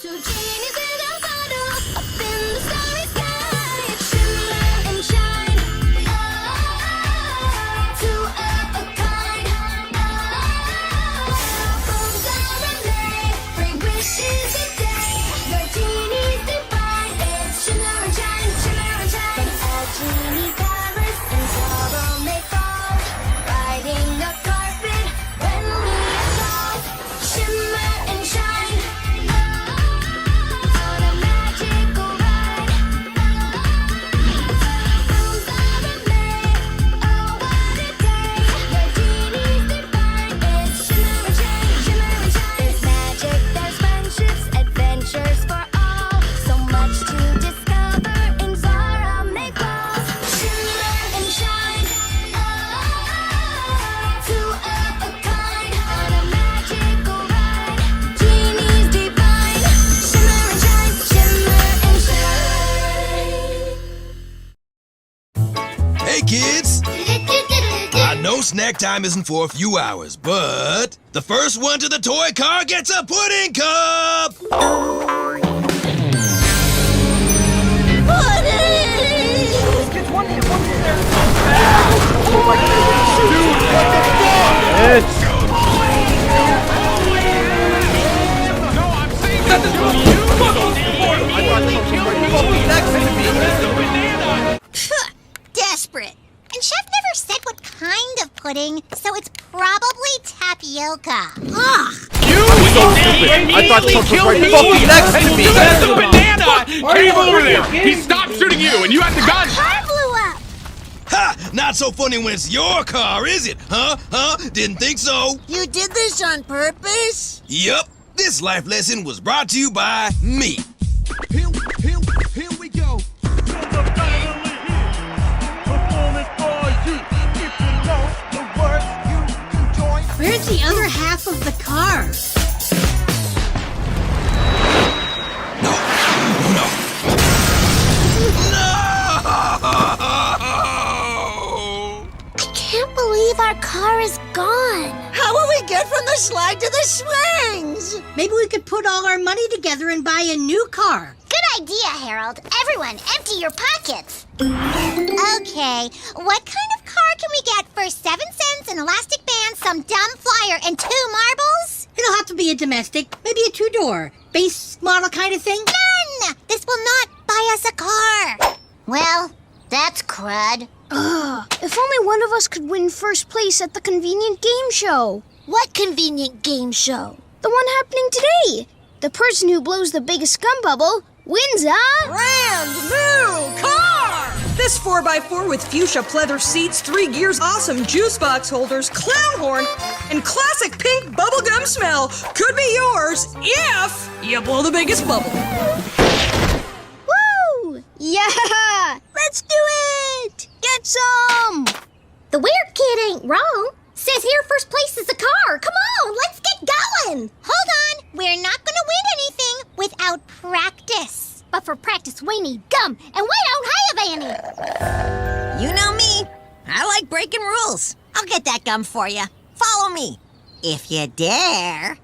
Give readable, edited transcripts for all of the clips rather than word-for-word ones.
Two genies in a bottle, up in the starry sky. It's shimmer and shine. Two of a kind. Bones are a made, three wishes a day. The genies divine. It's shimmer and shine, shimmer and shine. From a genie palace and sorrow may fall. Riding a carpet when we evolve. Shimmer and shine. On a magical ride. Bones are a made, oh what a day. The genie's divine. It's shimmer and shine, shimmer and shine. There's magic, there's friendships, adventures for all. So much to discover in Zara May Falls. Shimmer and shine. Two of a kind. On a magical ride. Genie's divine. Shimmer and shine, shimmer and shine. Hey, kids! I know snack time isn't for a few hours, but the first one to the toy car gets a pudding cup! Desperate. And Chef never said what kind of pudding, so it's probably tapioca. Ugh. I thought something was right next to me. That's the banana! Came over there! He stopped shooting you and you had the gun! Car blew up. Ha! Not so funny when it's your car, is it? Huh? Didn't think so. You did this on purpose? Yup. This life lesson was brought to you by me. Here we go. Performance for you. If you know the words, you can join. Where's the other half of the car? No. I can't believe our car is gone. How will we get from the slide to the swings? Maybe we could put all our money together and buy a new car. Good idea, Harold. Everyone, empty your pockets. Okay, what kind of car can we get for 7 cents, an elastic band, some dumb flyer, and 2 marbles? It'll have to be a domestic, maybe a 2-door, base model kind of thing. None! This will not buy us a car. Well, that's crud. If only one of us could win first place at the convenient game show. What convenient game show? The one happening today. The person who blows the biggest gum bubble wins a Brand new car! This 4x4 with fuchsia pleather seats, 3 gears, awesome juice box holders, clown horn, and classic pink bubblegum smell could be yours if you blow the biggest bubble. Woo! Yeah! Let's do it! Get some! The weird kid ain't wrong. Says here first place is a car. Come on, let's get going. Hold on. We're not going to win anything without practice. But for practice, we need gum, and we don't have any. You know me. I like breaking rules. I'll get that gum for you. Follow me. If you dare.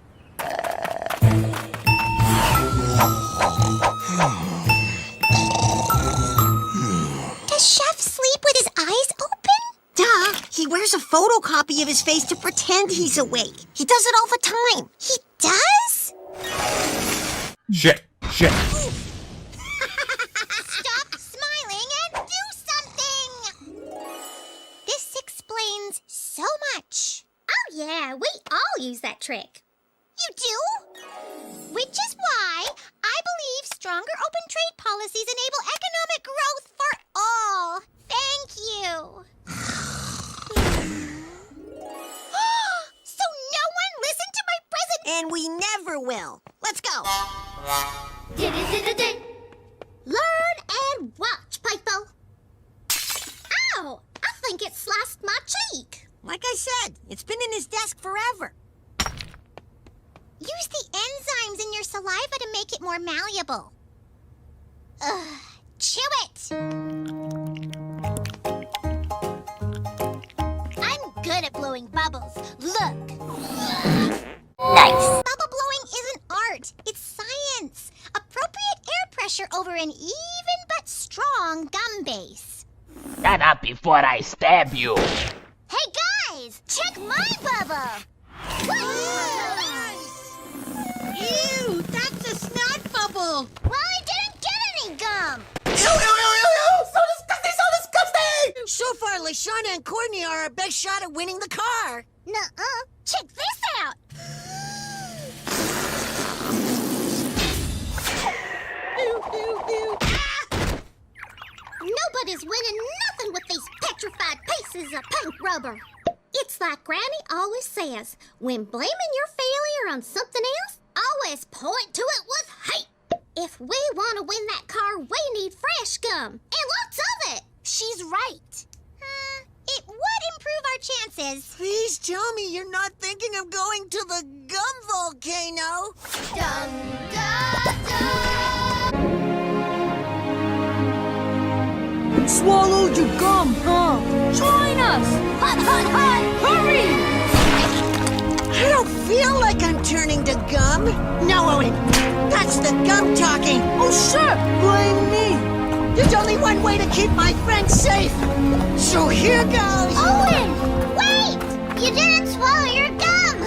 Does Chef sleep with his eyes open? Duh. He wears a photocopy of his face to pretend he's awake. He does it all the time. He does? Shit. Stop smiling and do something! This explains so much. Oh yeah, we all use that trick. You do? Which is why I believe stronger open trade policies enable economic growth for all. Thank you. So no one listened to my present. And we never will. Let's go. Learn and watch, Pipo. Ow! I think it sliced my cheek. Like I said, it's been in his desk forever. Use the enzymes in your saliva to make it more malleable. Ugh, chew it. I'm good at blowing bubbles. Look. Nice. Bubble blowing isn't art. It's science. pressure over an even but strong gum base. Shut up before I stab you. Hey guys, check my bubble. Ew, that's a snot bubble. Well, I didn't get any gum. So disgusting, so disgusting! So far, Lashana and Courtney are our best shot at winning the car. Nuh-uh. Check this out. Nobody's winning nothing with these petrified pieces of pink rubber. It's like Granny always says, when blaming your failure on something else, always point to it with hate. If we want to win that car, we need fresh gum, and lots of it. She's right. It would improve our chances. Please tell me you're not thinking of going to the gum volcano. Dun, dun, dun. Swallowed your gum, huh? Join us! Hut, hut, hut! Hurry! I don't feel like I'm turning to gum. No, Owen, that's the gum talking. Oh, sure! Blame me! There's only one way to keep my friends safe. So here goes. Owen! Wait! You didn't swallow your gum!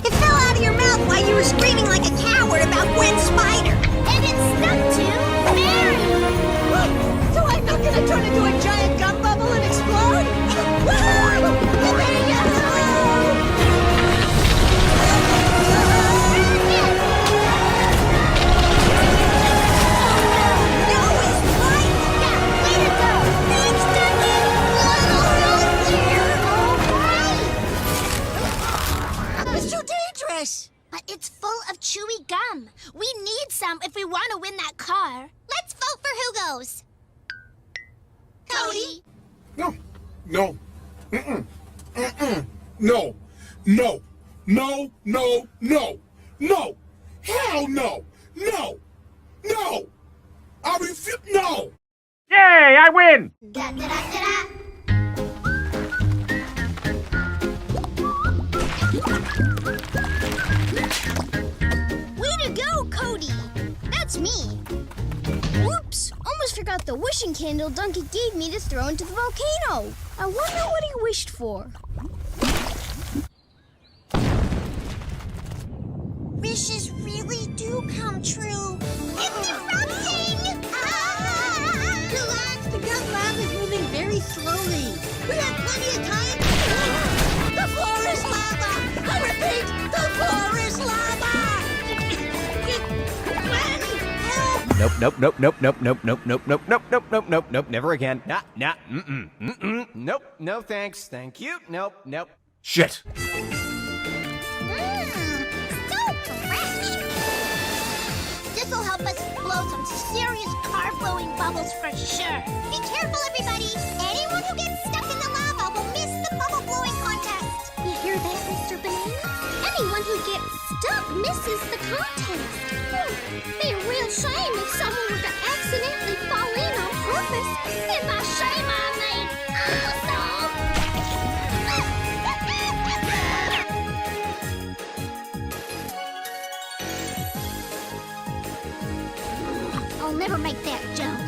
It fell out of your mouth while you were screaming like a coward about Gwen Spider. And it stuck to Mary! So I'm not gonna turn into a giant gum bubble and explode? It's too dangerous. But it's full of chewy gum. We need some if we want to win that car. Let's vote for who goes. Cody. No. No. Mm-mm. Mm-mm. No. No. No. No. No. No. Hell no. No. No. I refuse. No. Yay, I win! Da, da, da, da, da. Way to go, Cody! That's me. Whoops! Almost forgot the wishing candle Donkey gave me to throw into the volcano. I wonder what he wished for. Wishes really do come true. Interrupting! Ah! Relax, the gum lab is moving very slowly. We have plenty of time. The floor is lava! I repeat, the floor is lava! Nope, nope, nope, nope, nope, nope, nope, nope, nope, nope, nope, nope, nope, nope, never again. Nah, nope, no thanks, thank you, nope, nope. Shit. So fresh. This'll help us blow some serious car-blowing bubbles for sure. Be careful, everybody. Anyone who gets stuck in the lava will miss the bubble-blowing contest. You hear that, Mr. Banana? Anyone who gets stuck misses the contest. Be a real shame if someone were to accidentally fall in on purpose. And by shame, I mean I'll never make that jump.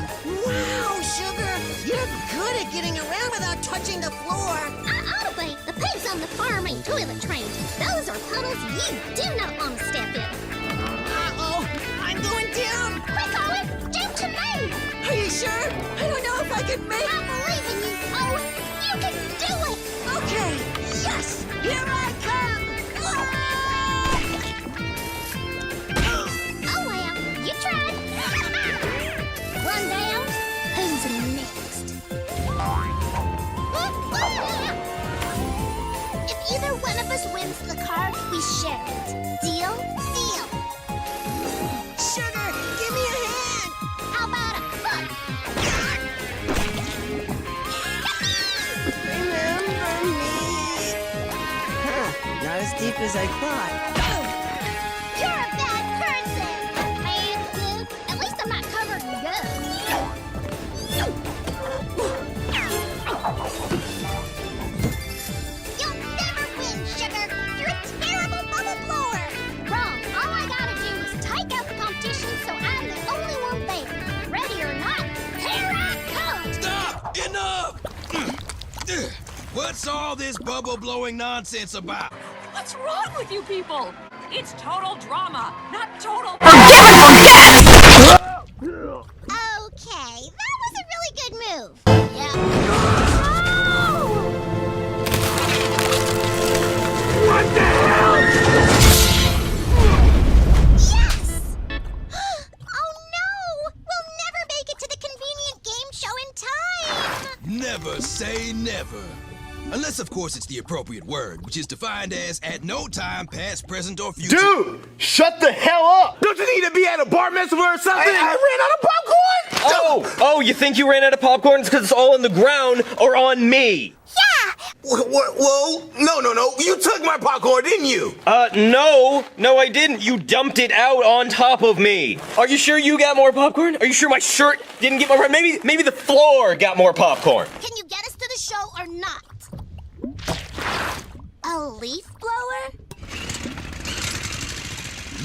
Wow, Sugar, you're good at getting around without touching the floor. I ought to be. The pigs on the farm ain't toilet trained. Those are puddles you do not want to step in. Uh-oh, I'm going down. Quick, Owen! Jump to me! Are you sure? I don't know if I can make I believe in you, Owen! You can do it! Okay, yes, here I come. Oh well, you tried. One down. Who's next? If either one of us wins the car, we share it. Deal? Deal. Sugar, give me a hand. How about a foot? Remember me. Not as deep as I thought. You're a bad person. Man, dude. At least I'm not covered in gum. You'll never win, Sugar. You're a terrible bubble blower. Wrong. All I gotta do is take out the competition so I'm the only one there. What's all this bubble-blowing nonsense about? What's wrong with you people? It's total drama, not total. Okay, that was a really good move. Yeah. What the hell? Yes! Oh no! We'll never make it to the convenient game show in time! Never say never. Unless, of course, it's the appropriate word, which is defined as at no time, past, present, or future. Dude, shut the hell up! Don't you need to be at a bar mitzvah or something? I ran out of popcorn! Oh, you think you ran out of popcorn because it's all on the ground or on me? Yeah! Whoa, no. You took my popcorn, didn't you? No, I didn't. You dumped it out on top of me. Are you sure you got more popcorn? Are you sure my shirt didn't get more? Maybe the floor got more popcorn. Can you get us to the show or not? A leaf blower?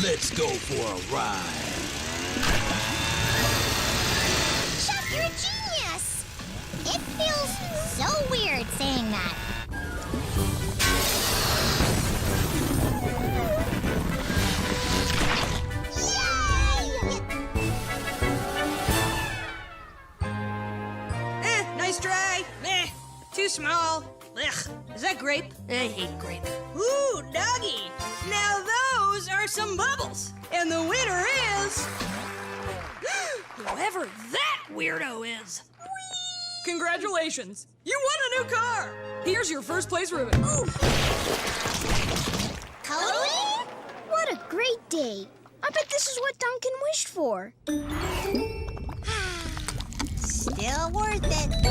Let's go for a ride. Chuck, you're a genius! It feels so weird saying that. Yay! Nice try. Too small. Ugh. Is that grape? I hate grape. Ooh, doggy. Now those are some bubbles. And the winner is... whoever that weirdo is. Whee! Congratulations. You won a new car. Here's your first place ribbon. Ooh. Cody? What a great day. I bet this is what Duncan wished for. Still worth it.